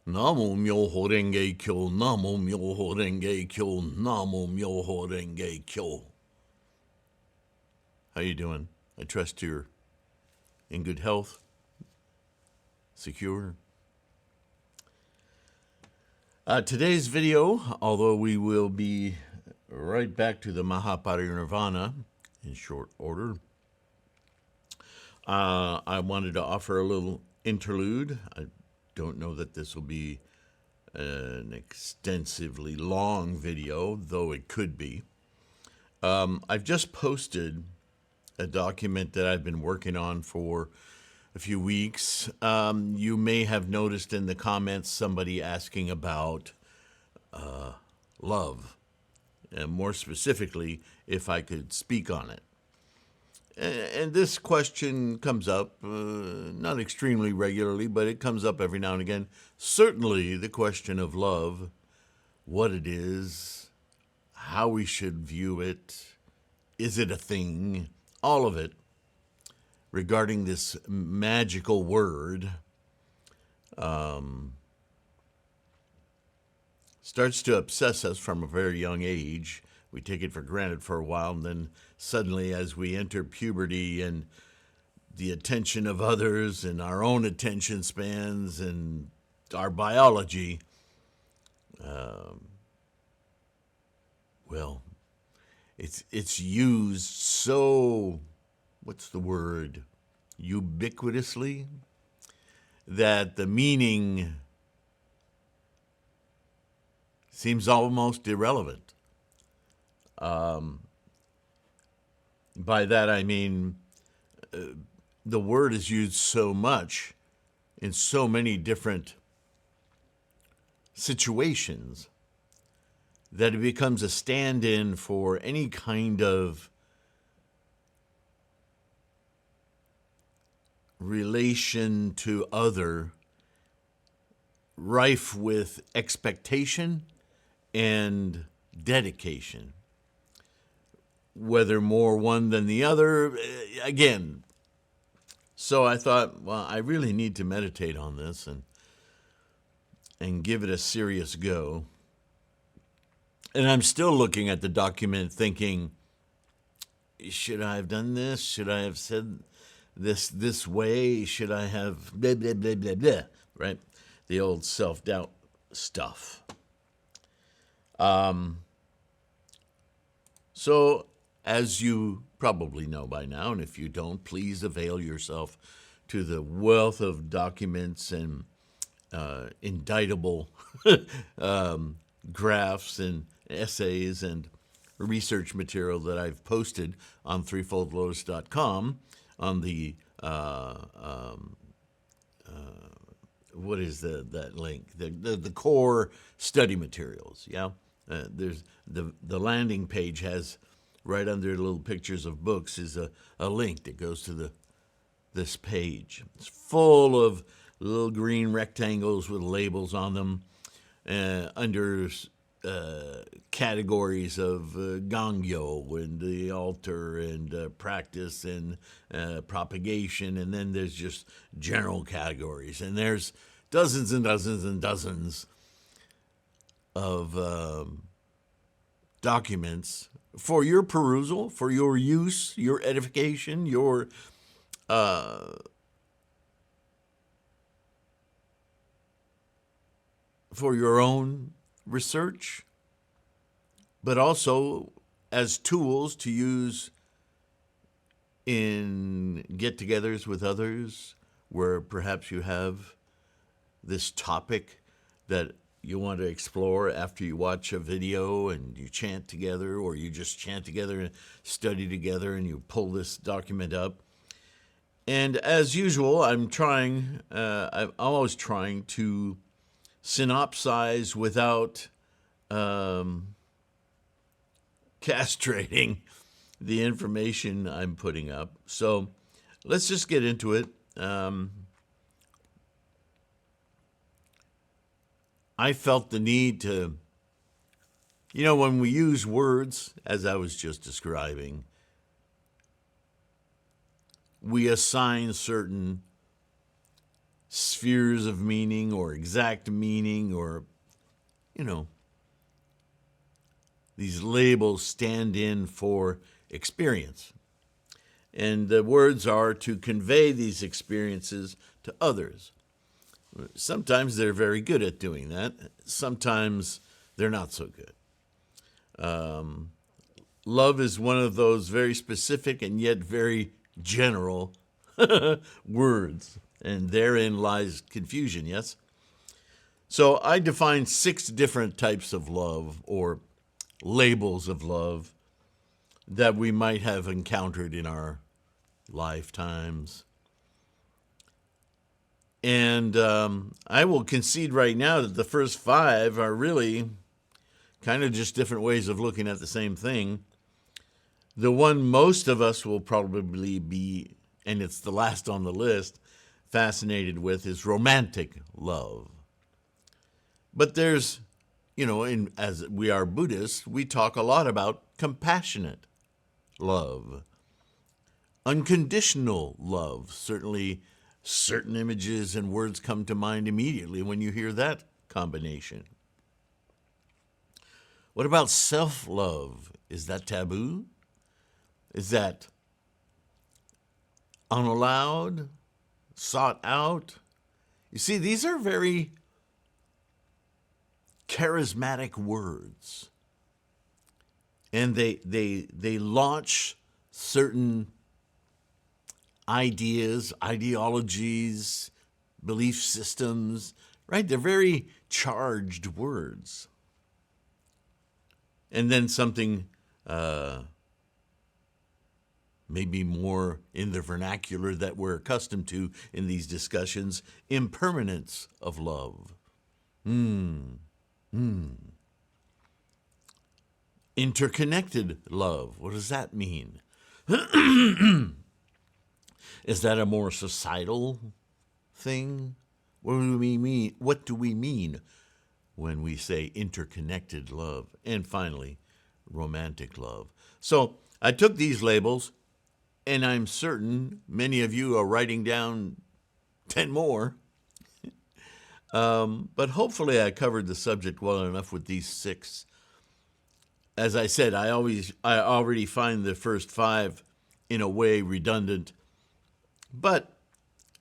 Namo Myoho Renge Kyo, Namo Myoho Renge Kyo, Namo Myoho Renge Kyo. How you doing? I trust you're in good health, secure. Today's video, although we will be right back to the Mahaparinirvana in short order, I wanted to offer a little interlude. I don't know that this will be an extensively long video, though it could be. I've just posted a document that I've been working on for a few weeks. You may have noticed in the comments somebody asking about love, and more specifically, if I could speak on it. And this question comes up, not extremely regularly, but it comes up every now and again. Certainly the question of love, what it is, how we should view it, is it a thing, all of it regarding this magical word starts to obsess us from a very young age. We take it for granted for a while, and then suddenly as we enter puberty and the attention of others and our own attention spans and our biology, it's used so, what's the word, ubiquitously, that the meaning seems almost irrelevant. By that I mean the word is used so much in so many different situations that it becomes a stand-in for any kind of relation to other, rife with expectation and dedication. Whether more one than the other, again. So I thought, well, I really need to meditate on this and give it a serious go. And I'm still looking at the document thinking, should I have done this? Should I have said this way? Should I have blah, blah, blah, blah, blah, right? The old self-doubt stuff. So, as you probably know by now, and if you don't, please avail yourself to the wealth of documents and indictable graphs and essays and research material that I've posted on threefoldlotus.com on the what is that link? The core study materials. Yeah, there's the landing page has right under the little pictures of books is a link that goes to this page. It's full of little green rectangles with labels on them under categories of Gangyo and the altar and practice and propagation, and then there's just general categories, and there's dozens and dozens and dozens of documents for your perusal, for your use, your edification, your for your own research, but also as tools to use in get-togethers with others where perhaps you have this topic that you want to explore after you watch a video and you chant together, or you just chant together and study together and you pull this document up. And as usual, I'm always trying to synopsize without castrating the information I'm putting up. So let's just get into it. I felt the need to, when we use words, as I was just describing, we assign certain spheres of meaning or exact meaning or, you know, these labels stand in for experience. And the words are to convey these experiences to others. Sometimes they're very good at doing that. Sometimes they're not so good. Love is one of those very specific and yet very general words. And therein lies confusion, yes? So I define 6 different types of love or labels of love that we might have encountered in our lifetimes. And I will concede right now that the first 5 are really kind of just different ways of looking at the same thing. The one most of us will probably be, and it's the last on the list, fascinated with is romantic love. But there's, as we are Buddhists, we talk a lot about compassionate love, unconditional love. Certainly, certain images and words come to mind immediately when you hear that combination. What about self-love? Is that taboo? Is that unallowed? Sought out? You see, these are very charismatic words. And they launch certain ideas, ideologies, belief systems, right? They're very charged words. And then something maybe more in the vernacular that we're accustomed to in these discussions, impermanence of love. Interconnected love. What does that mean? Is that a more societal thing? What do we mean? What do we mean when we say interconnected love? And finally, romantic love. So I took these labels, and I'm certain many of you are writing down 10 more. But hopefully I covered the subject well enough with these 6. As I said, I already find the first 5 in a way redundant, but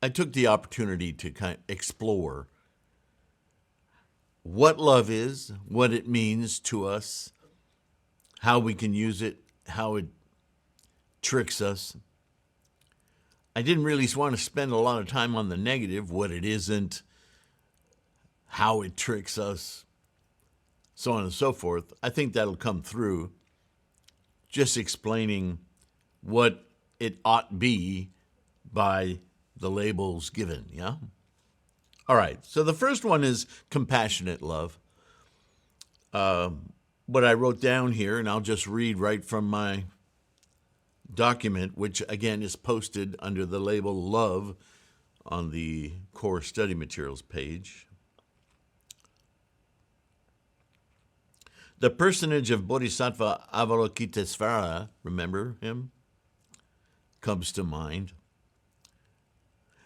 I took the opportunity to kind of explore what love is, what it means to us, how we can use it, how it tricks us. I didn't really want to spend a lot of time on the negative, what it isn't, how it tricks us, so on and so forth. I think that'll come through, just explaining what it ought be by the labels given, yeah? All right, so the first one is compassionate love. What I wrote down here, and I'll just read right from my document, which again is posted under the label love on the core study materials page. The personage of Bodhisattva Avalokitesvara, remember him, comes to mind.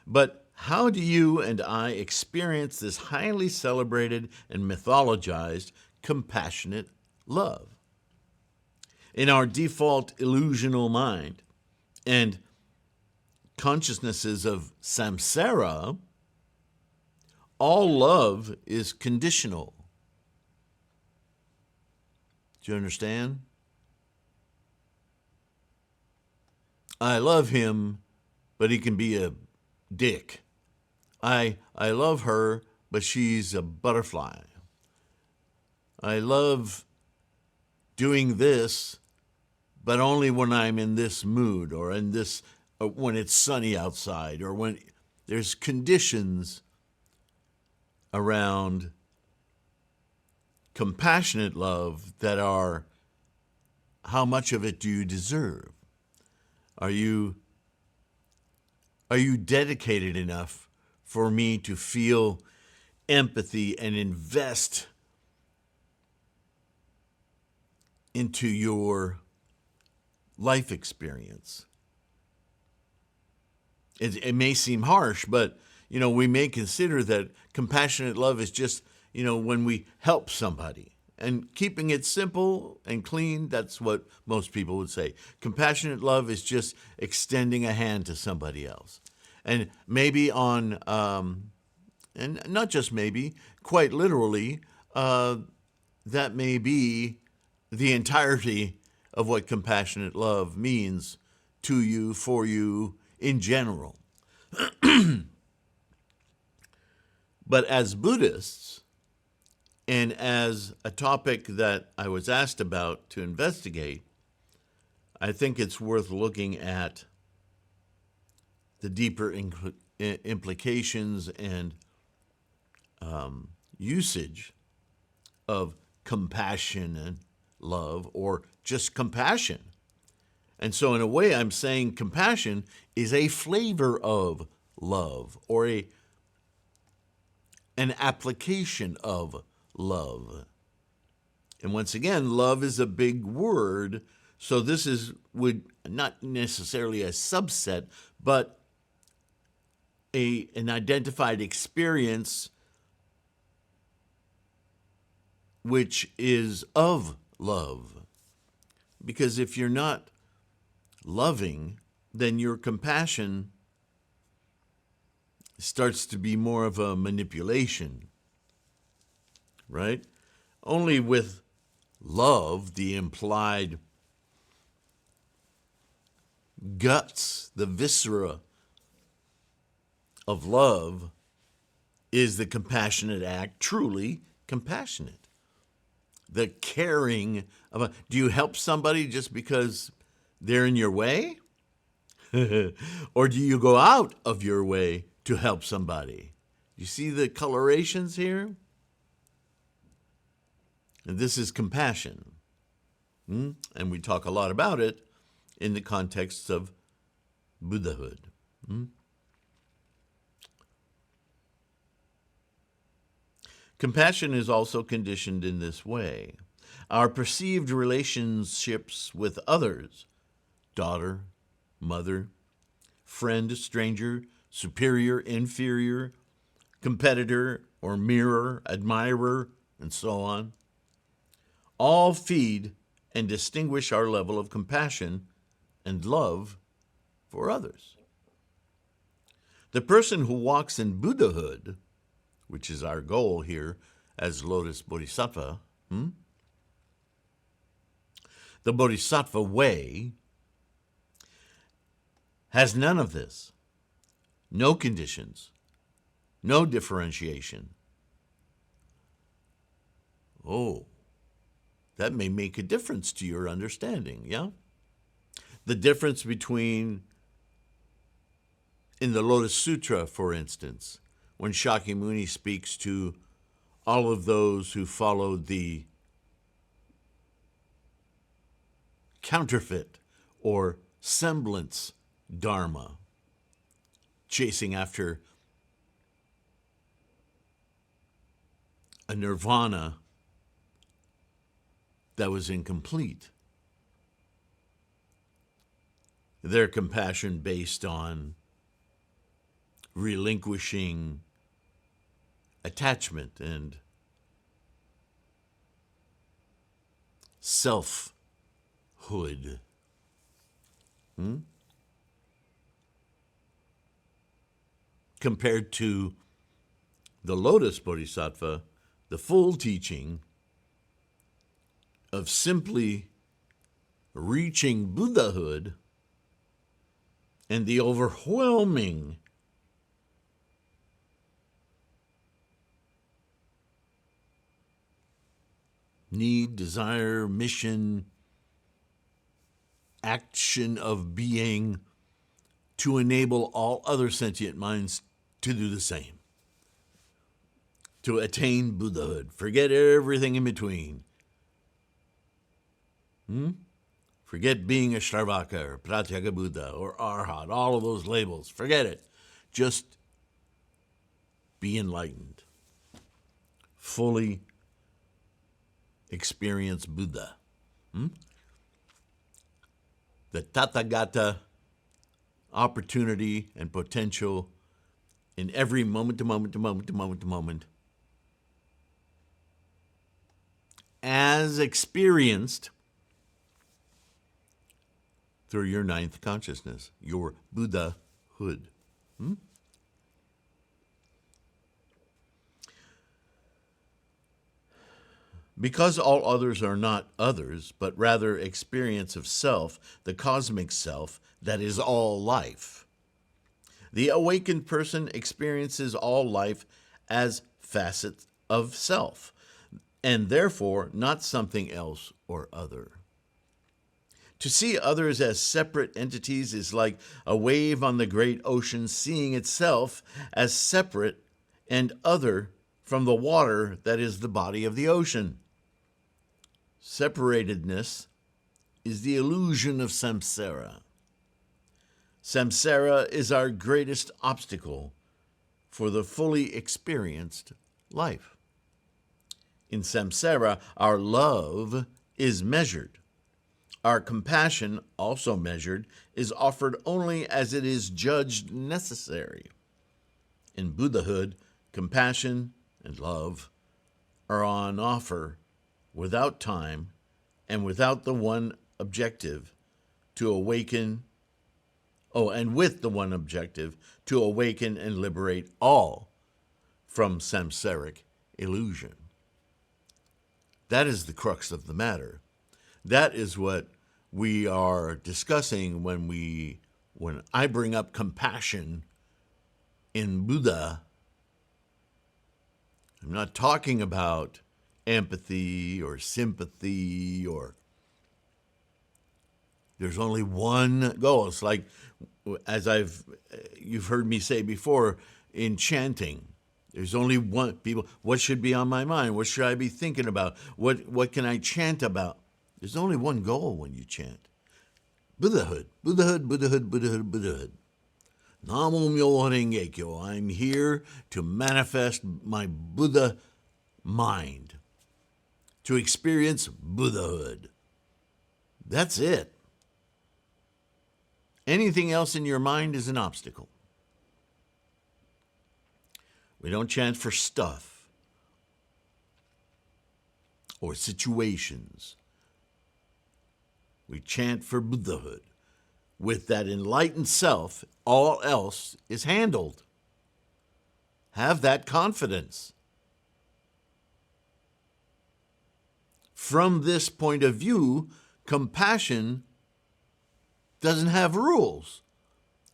But how do you and I experience this highly celebrated and mythologized compassionate love? In our default illusional mind and consciousnesses of samsara, all love is conditional. Do you understand? I love him, but he can be a dick. I love her, but she's a butterfly. I love doing this, but only when I'm in this mood or in this, or when it's sunny outside, or when there's conditions around compassionate love that are, how much of it do you deserve? Are you dedicated enough for me to feel empathy and invest into your life experience? It may seem harsh, but we may consider that compassionate love is just, when we help somebody. And keeping it simple and clean, that's what most people would say. Compassionate love is just extending a hand to somebody else. And maybe and not just maybe, quite literally, that may be the entirety of what compassionate love means to you, for you, in general. But as Buddhists, and as a topic that I was asked about to investigate, I think it's worth looking at the deeper implications and usage of compassion and love, or just compassion. And so in a way, I'm saying compassion is a flavor of love, or an application of love. And once again, love is a big word, so this would not necessarily a subset, but an identified experience which is of love. Because if you're not loving, then your compassion starts to be more of a manipulation, right? Only with love, the implied guts, the viscera of love, is the compassionate act truly compassionate. The caring of do you help somebody just because they're in your way? Or do you go out of your way to help somebody? You see the colorations here? And this is compassion. And we talk a lot about it in the context of Buddhahood. Compassion is also conditioned in this way. Our perceived relationships with others, daughter, mother, friend, stranger, superior, inferior, competitor or mirror, admirer, and so on, all feed and distinguish our level of compassion and love for others. The person who walks in Buddhahood, which is our goal here as Lotus Bodhisattva, the Bodhisattva way, has none of this. No conditions, no differentiation. Oh, that may make a difference to your understanding, yeah? The difference between, in the Lotus Sutra, for instance, when Shakyamuni speaks to all of those who followed the counterfeit or semblance dharma, chasing after a nirvana that was incomplete. Their compassion based on relinquishing attachment and selfhood. Compared to the Lotus Bodhisattva, the full teaching of simply reaching Buddhahood and the overwhelming need, desire, mission, action of being to enable all other sentient minds to do the same, to attain Buddhahood. Forget everything in between. Forget being a Shravaka or Pratyeka Buddha or Arhat, all of those labels. Forget it. Just be enlightened. Fully experience Buddha. The Tathagata opportunity and potential in every moment to moment to moment to moment to moment, as experienced through your ninth consciousness, your Buddhahood. Because all others are not others, but rather experience of self, the cosmic self that is all life. The awakened person experiences all life as facets of self, and therefore not something else or other. To see others as separate entities is like a wave on the great ocean seeing itself as separate and other from the water that is the body of the ocean. Separatedness is the illusion of samsara. Samsara is our greatest obstacle for the fully experienced life. In samsara, our love is measured. Our compassion, also measured, is offered only as it is judged necessary. In Buddhahood, compassion and love are on offer without time and without the one objective to awaken, and with the one objective to awaken and liberate all from samsaric illusion. That is the crux of the matter. That is what we are discussing when I bring up compassion in Buddha. I'm not talking about empathy or sympathy, or there's only one goal. It's like, as you've heard me say before, in chanting, there's only one. People, what should be on my mind? What should I be thinking about? What can I chant about? There's only one goal when you chant. Buddhahood, Buddhahood, Buddhahood, Buddhahood, Buddhahood. Namo Myoho Renge Kyo. I'm here to manifest my Buddha mind, to experience Buddhahood. That's it. Anything else in your mind is an obstacle. We don't chant for stuff or situations. We chant for Buddhahood. With that enlightened self, all else is handled. Have that confidence. From this point of view, compassion doesn't have rules.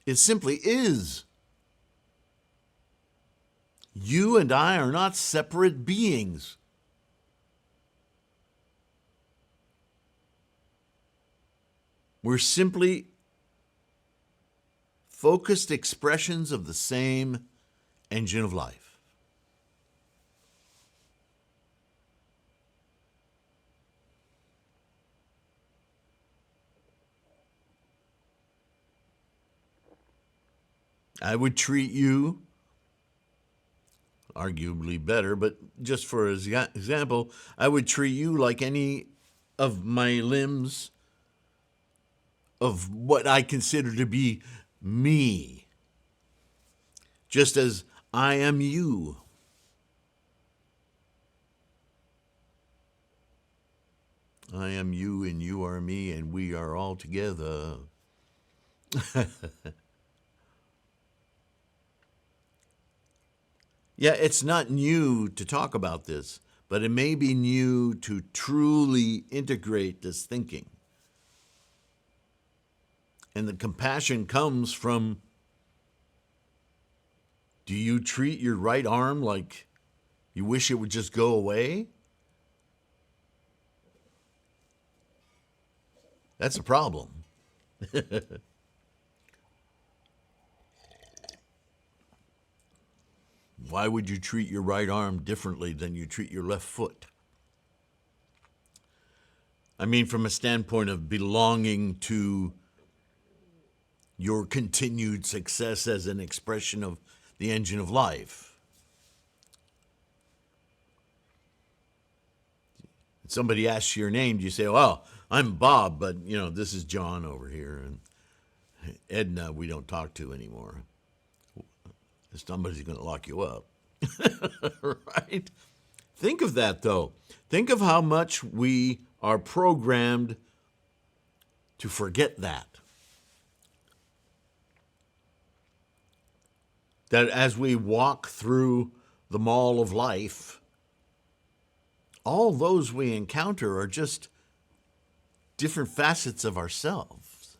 It simply is. You and I are not separate beings. We're simply focused expressions of the same engine of life. I would treat you, arguably better, but just for example, I would treat you like any of my limbs of what I consider to be me, just as I am you. I am you and you are me and we are all together. Yeah, it's not new to talk about this, but it may be new to truly integrate this thinking. And the compassion comes from, do you treat your right arm like you wish it would just go away? That's a problem. Why would you treat your right arm differently than you treat your left foot? I mean, from a standpoint of belonging to your continued success as an expression of the engine of life. Somebody asks your name, do you say, well, I'm Bob, but this is John over here, and Edna we don't talk to anymore. Somebody's going to lock you up. Right? Think of that, though. Think of how much we are programmed to forget that. That as we walk through the mall of life, all those we encounter are just different facets of ourselves.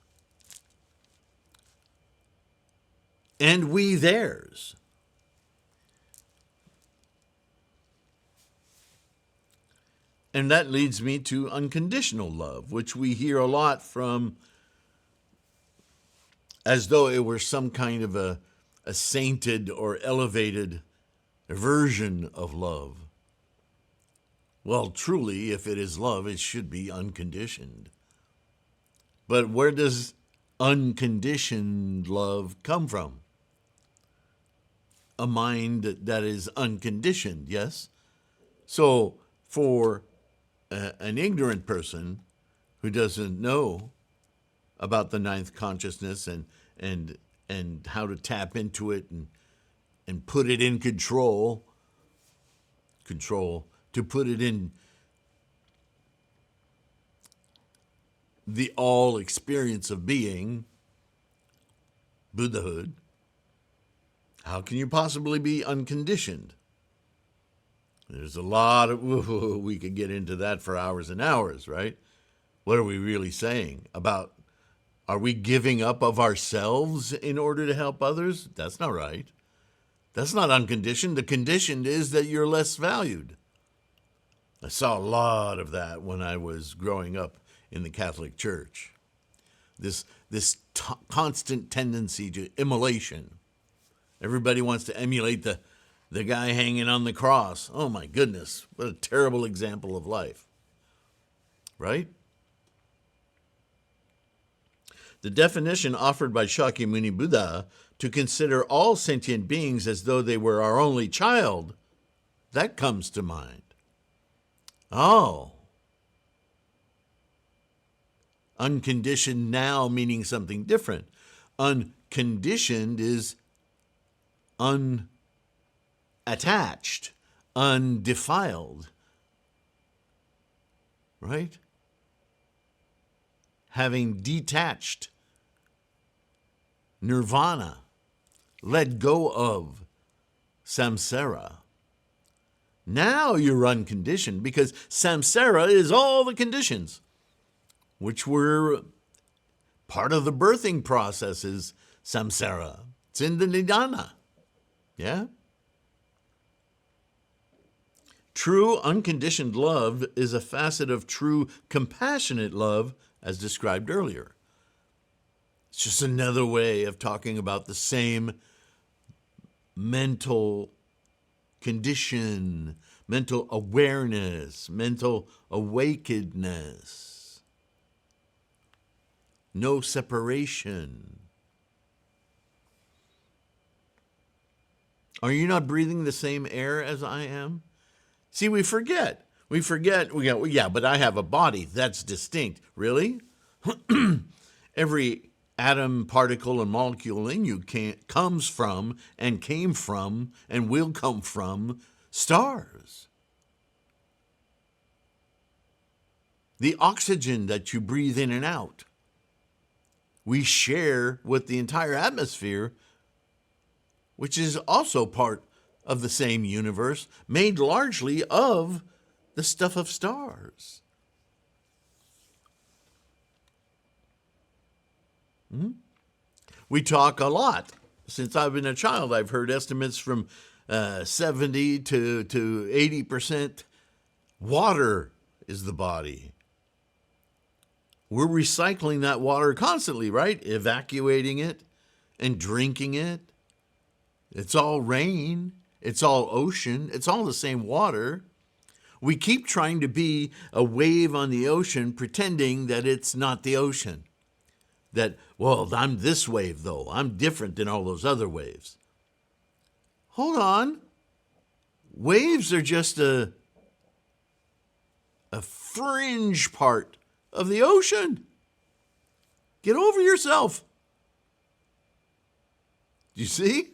And we theirs. And that leads me to unconditional love, which we hear a lot from as though it were some kind of a sainted or elevated version of love. Well, truly, if it is love, it should be unconditioned. But where does unconditioned love come from? A mind that is unconditioned, yes? So, for an ignorant person who doesn't know about the ninth consciousness and how to tap into it and put it in control, to put it in the all experience of being, Buddhahood, how can you possibly be unconditioned? There's a lot of, we could get into that for hours and hours, right? What are we really saying about, are we giving up of ourselves in order to help others? That's not right. That's not unconditioned. The conditioned is that you're less valued. I saw a lot of that when I was growing up in the Catholic Church. This constant tendency to immolation. Everybody wants to emulate the guy hanging on the cross. Oh my goodness, what a terrible example of life. Right? The definition offered by Shakyamuni Buddha to consider all sentient beings as though they were our only child, that comes to mind. Oh. Unconditioned now meaning something different. Unconditioned is unattached, undefiled. Right? Having detached, nirvana, let go of samsara. Now you're unconditioned because samsara is all the conditions, which were part of the birthing process is samsara. It's in the nidana. Yeah? True unconditioned love is a facet of true compassionate love as described earlier. It's just another way of talking about the same mental condition, mental awareness, mental awakenedness. No separation. Are you not breathing the same air as I am? See, we forget. We go, yeah, but I have a body. That's distinct. Really? Every atom, particle, and molecule in you comes from and came from and will come from stars. The oxygen that you breathe in and out, we share with the entire atmosphere, which is also part of the same universe, made largely of the stuff of stars. We talk a lot. Since I've been a child, I've heard estimates from 70 to 80% water is the body. We're recycling that water constantly, right? Evacuating it and drinking it. It's all rain. It's all ocean. It's all the same water. We keep trying to be a wave on the ocean, pretending that it's not the ocean. That, well, I'm this wave, though. I'm different than all those other waves. Hold on. Waves are just a fringe part of the ocean. Get over yourself. You see?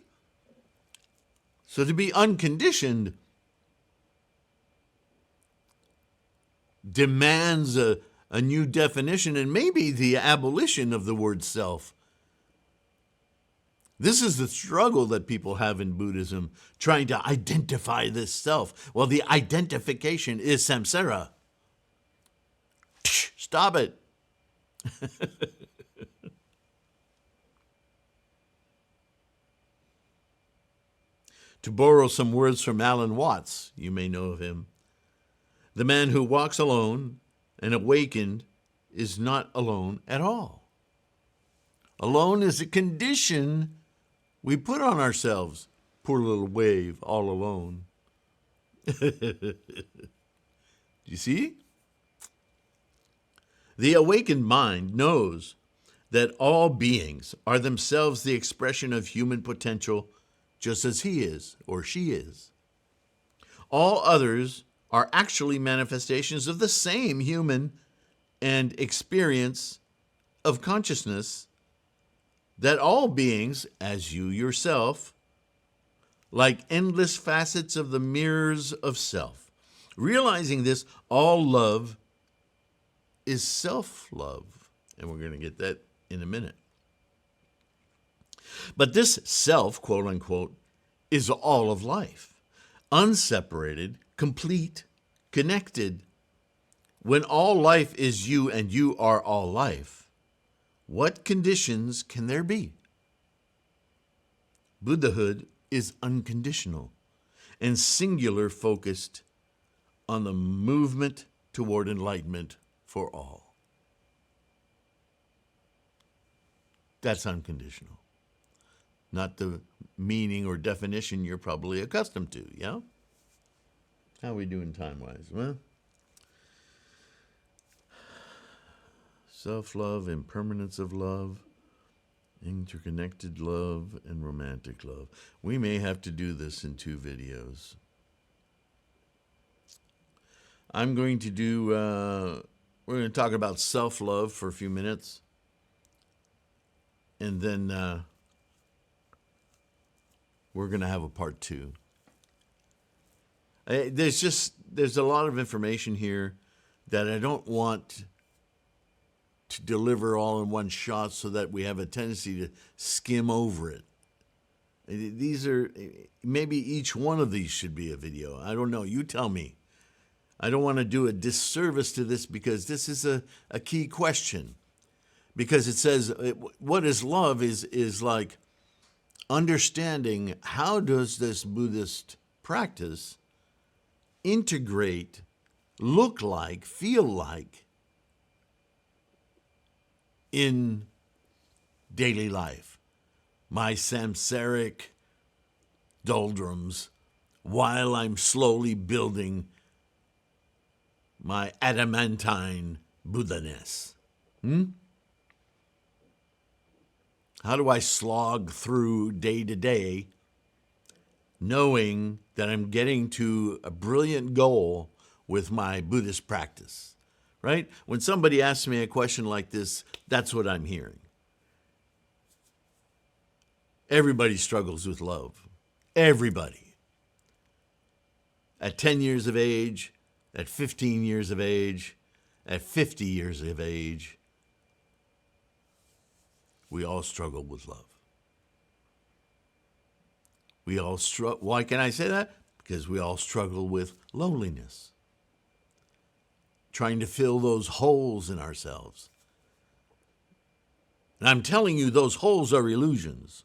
So to be unconditioned demands a new definition and maybe the abolition of the word self. This is the struggle that people have in Buddhism, trying to identify this self. Well, the identification is samsara. Stop it. To borrow some words from Alan Watts, you may know of him, the man who walks alone and awakened is not alone at all. Alone is a condition we put on ourselves. Poor little wave, all alone. Do you see? The awakened mind knows that all beings are themselves the expression of human potential, just as he is or she is. All others are actually manifestations of the same human and experience of consciousness that all beings, as you yourself, like endless facets of the mirrors of self. Realizing this, all love is self-love. And we're going to get that in a minute. But this self, quote unquote, is all of life, unseparated, complete, connected. When all life is you and you are all life, what conditions can there be? Buddhahood is unconditional and singular, focused on the movement toward enlightenment for all. That's unconditional. Not the meaning or definition you're probably accustomed to, yeah? How are we doing time-wise? Well, self-love, impermanence of love, interconnected love, and romantic love. We may have to do this in 2 videos. I'm going to do, we're going to talk about self-love for a few minutes. And then we're going to have a part 2. There's a lot of information here that I don't want to deliver all in one shot so that we have a tendency to skim over it. These are, maybe each one of these should be a video. I don't know. You tell me. I don't want to do a disservice to this because this is a key question. Because it says, what is love is like understanding how does this Buddhist practice integrate, look like, feel like in daily life. My samsaric doldrums while I'm slowly building my adamantine Buddha-ness. How do I slog through day to day knowing that I'm getting to a brilliant goal with my Buddhist practice? Right? When somebody asks me a question like this, that's what I'm hearing. Everybody struggles with love. Everybody. At 10 years of age, at 15 years of age, at 50 years of age, we all struggle with love. We all struggle. Why can I say that? Because we all struggle with loneliness. Trying to fill those holes in ourselves. And I'm telling you, those holes are illusions.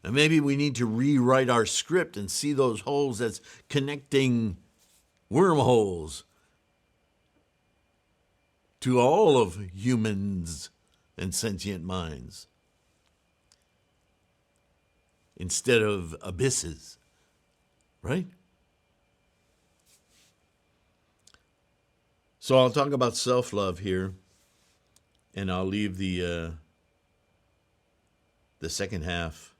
And maybe we need to rewrite our script and see those holes as connecting wormholes to all of humans and sentient minds, instead of abysses, right? So I'll talk about self-love here, and I'll leave the second half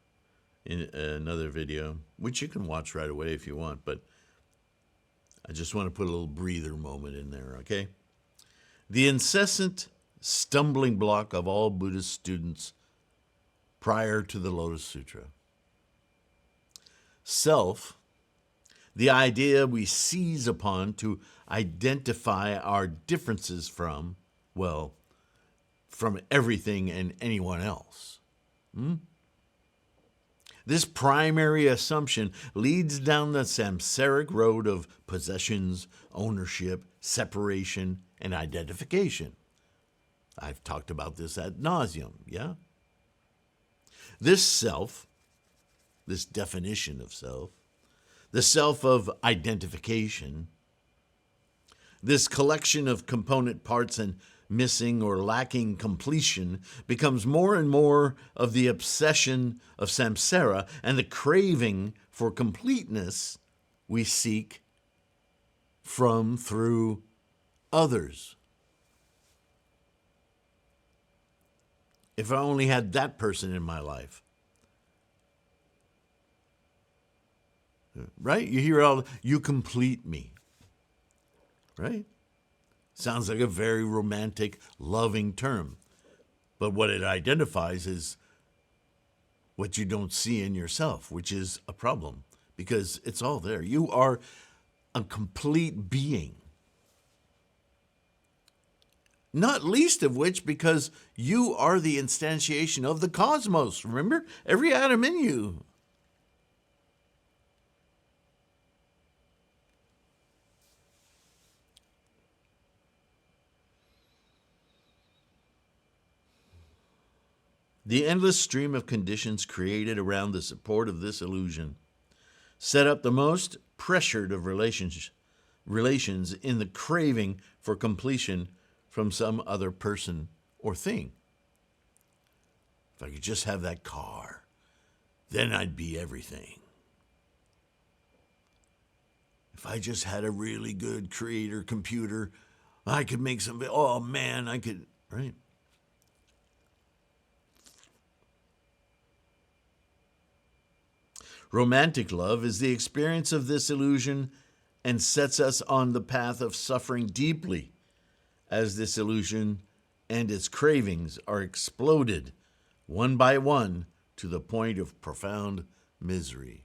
in another video, which you can watch right away if you want, but I just want to put a little breather moment in there, okay? The incessant stumbling block of all Buddhist students prior to the Lotus Sutra. Self, the idea we seize upon to identify our differences from, well, from everything and anyone else. This primary assumption leads down the samsaric road of possessions, ownership, separation, and identification. I've talked about this ad nauseum, yeah? This self, this definition of self, the self of identification, this collection of component parts and missing or lacking completion becomes more and more of the obsession of samsara and the craving for completeness we seek from, through others. If I only had that person in my life. Right? You hear all, you complete me. Right? Sounds like a very romantic, loving term. But what it identifies is what you don't see in yourself, which is a problem because it's all there. You are a complete being. Not least of which because you are the instantiation of the cosmos. Remember? Every atom in you. The endless stream of conditions created around the support of this illusion set up the most pressured of relations in the craving for completion from some other person or thing. If I could just have that car, then I'd be everything. If I just had a really good creator computer, I could make something, oh man, I could, right? Romantic love is the experience of this illusion and sets us on the path of suffering deeply as this illusion and its cravings are exploded one by one to the point of profound misery.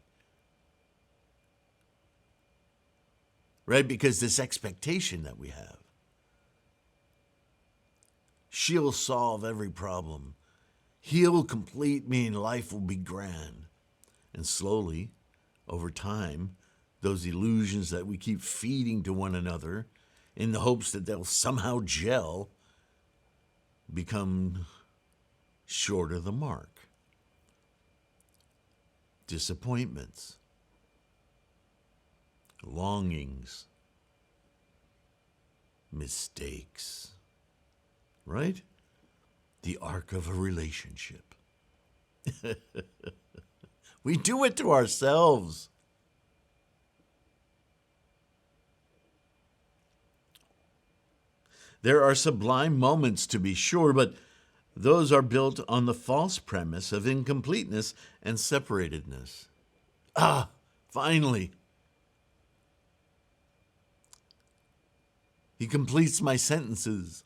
Right? Because this expectation that we have, she'll solve every problem. He'll complete me and life will be grand. And slowly, over time, those illusions that we keep feeding to one another in the hopes that they'll somehow gel become short of the mark. Disappointments, longings, mistakes, right? The arc of a relationship. We do it to ourselves. There are sublime moments, to be sure, but those are built on the false premise of incompleteness and separatedness. Ah, finally. He completes my sentences.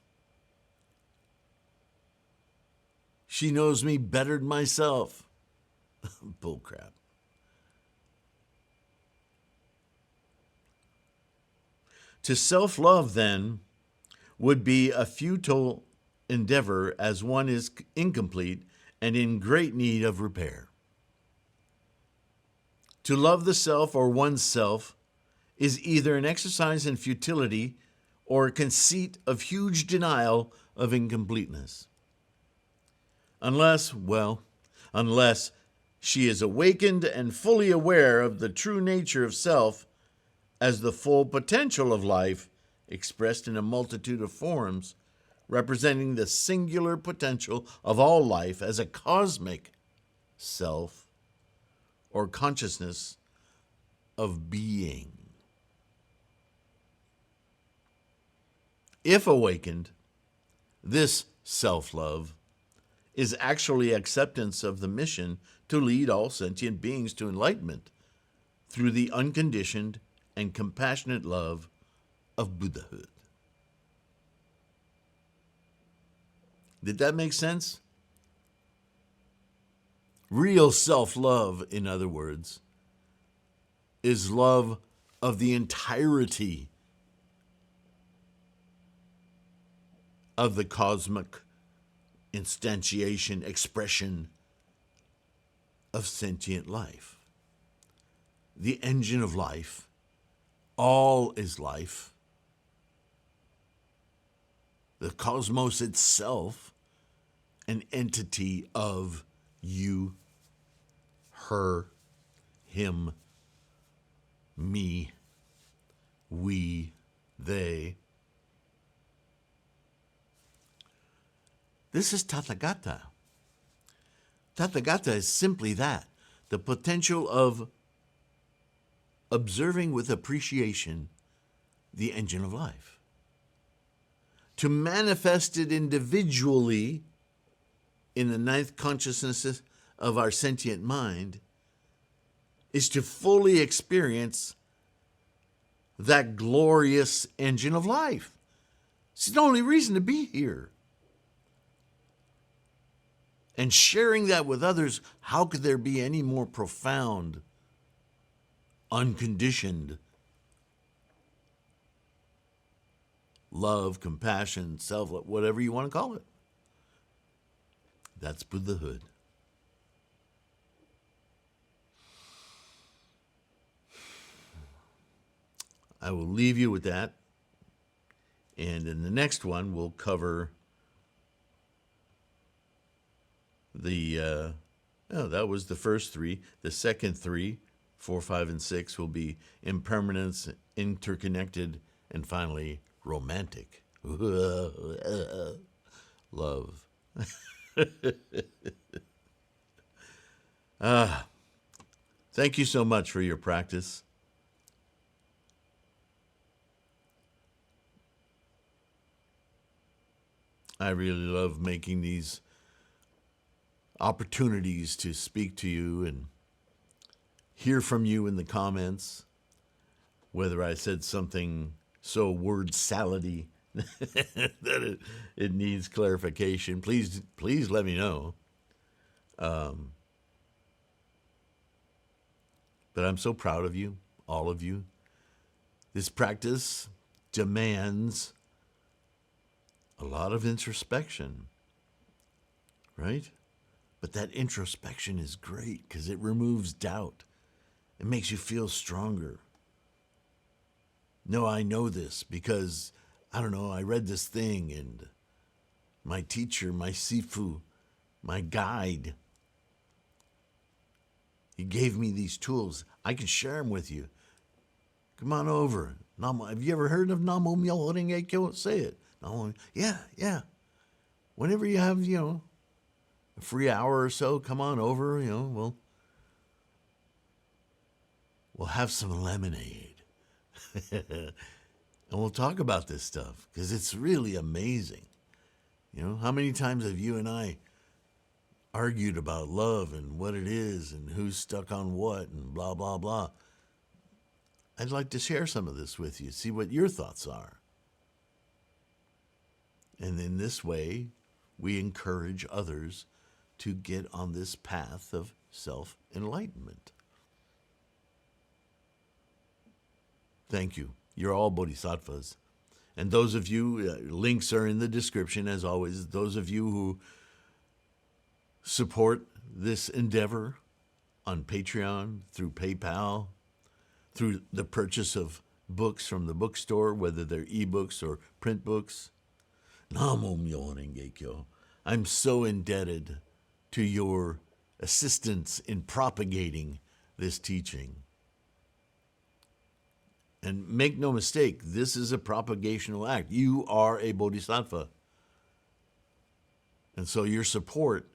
She knows me better than myself. Bullcrap. To self-love, then, would be a futile endeavor as one is incomplete and in great need of repair. To love the self or oneself is either an exercise in futility or a conceit of huge denial of incompleteness. Unless she is awakened and fully aware of the true nature of self as the full potential of life expressed in a multitude of forms, representing the singular potential of all life as a cosmic self or consciousness of being. If awakened, this self-love is actually acceptance of the mission to lead all sentient beings to enlightenment through the unconditioned and compassionate love of Buddhahood. Did that make sense? Real self-love, in other words, is love of the entirety of the cosmic instantiation, expression of sentient life. The engine of life, all is life. The cosmos itself, an entity of you, her, him, me, we, they. This is Tathagata. Tathagata is simply that, the potential of observing with appreciation the engine of life. To manifest it individually in the ninth consciousness of our sentient mind is to fully experience that glorious engine of life. It's the only reason to be here. And sharing that with others, how could there be any more profound, unconditioned love, compassion, self-love, whatever you want to call it? That's Buddhahood. I will leave you with that. And in the next one, we'll cover that was the first three. The second three, 4, 5, and 6, will be impermanence, interconnected, and finally romantic. Love. Thank you so much for your practice. I really love making these opportunities to speak to you and hear from you in the comments, whether I said something so word salady that it needs clarification. Please let me know. But I'm so proud of you, all of you. This practice demands a lot of introspection, right? But that introspection is great because it removes doubt. It makes you feel stronger. No, I know this because, I don't know, I read this thing and my teacher, my sifu, my guide, he gave me these tools. I can share them with you. Come on over. Have you ever heard of Namo Myoho Renge Kyo? Say it. Yeah. Whenever you have, a free hour or so, come on over, we'll have some lemonade. And we'll talk about this stuff because it's really amazing. How many times have you and I argued about love and what it is and who's stuck on what and blah, blah, blah. I'd like to share some of this with you, see what your thoughts are. And in this way, we encourage others to get on this path of self-enlightenment. Thank you. You're all bodhisattvas. And those of you, links are in the description as always, those of you who support this endeavor on Patreon, through PayPal, through the purchase of books from the bookstore, whether they're ebooks or print books. Namo Myoho Renge Kyo. I'm so indebted to your assistance in propagating this teaching. And make no mistake, this is a propagational act. You are a bodhisattva. And so your support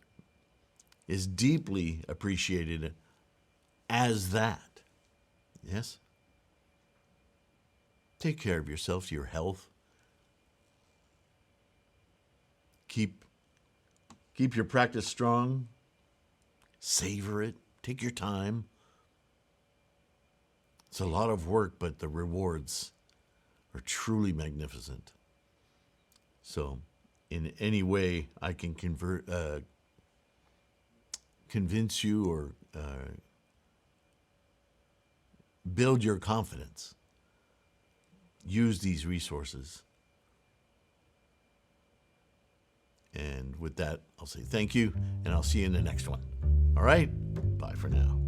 is deeply appreciated as that. Yes? Take care of yourself, your health. Keep your practice strong. Savor it. Take your time. It's a lot of work, but the rewards are truly magnificent. So, in any way I can convince you or build your confidence. Use these resources. And with that, I'll say thank you, and I'll see you in the next one. All right? Bye for now.